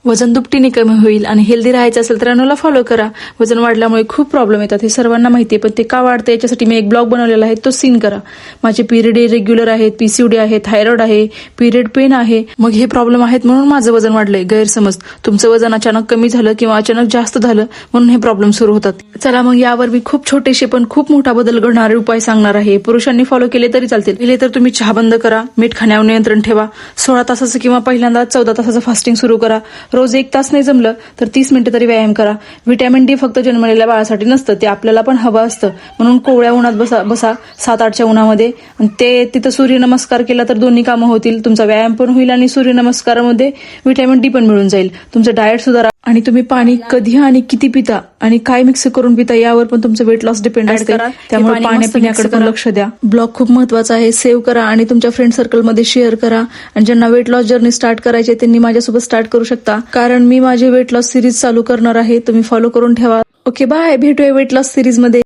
वजन दुपटीने कमी होईल आणि हेल्दी राहायचं असेल तर अनुला फॉलो करा. वजन वाढल्यामुळे खूप प्रॉब्लेम येतात हे सर्वांना माहिती आहे, पण ते का वाढतं याच्यासाठी मी एक ब्लॉग बनवलेला आहे, तो सीन करा. माझे पिरियड इरेग्युलर आहेत, पीसीओडी आहे, थायरॉइड आहे, पिरियड पेन आहे. मग हे प्रॉब्लेम आहेत म्हणून माझं वजन वाढलंय. गैरसमज, तुमचं वजन अचानक कमी झालं किंवा अचानक जास्त झालं म्हणून हे प्रॉब्लेम सुरू होतात. चला मग यावर मी खूप छोटेसे पण खूप मोठा बदल घडणारे उपाय सांगणार आहे. पुरुषांनी फॉलो केले तरी चालतील. पहिले तर तुम्ही चहा बंद करा, मीठ खाण्यावर नियंत्रण ठेवा, 16 तासाचं किंवा पहिल्यांदा 14 तासाचं फास्टिंग सुरू करा. रोज 1 तास नाही जमलं तर 30 मिनिटं तरी व्यायाम करा. व्हिटॅमिन डी फक्त जन्मलेल्या बाळासाठी नसतं, ते आपल्याला पण हवं असतं. म्हणून कोवळ्या उन्हात बसा 7-8च्या उन्हामध्ये, आणि ते तिथं सूर्यनमस्कार केला तर दोन्ही कामं होतील. तुमचा व्यायाम पण होईल आणि सूर्यनमस्कारामध्ये व्हिटॅमिन डी पण मिळून जाईल. तुमचं डाएट सुधारा आणि तुम्ही पाणी कधी आणि किती पिता आणि काय मिक्स करून पिता यावर पण तुमचं वेट लॉस डिपेंड असते. त्यामुळे पाणी पिण्याकडे पण लक्ष द्या. ब्लॉग खूप महत्वाचा आहे, सेव्ह करा आणि तुमच्या फ्रेंड सर्कलमध्ये शेअर करा. आणि ज्यांना वेट लॉस जर्नी स्टार्ट करायची त्यांनी माझ्यासोबत स्टार्ट करू शकता, कारण मी माझे वेट लॉस सिरीज चालू करणार आहे. तुम्ही फॉलो करून ठेवा. Okay, bye. भेटूया वेट लॉस सिरीज मध्ये.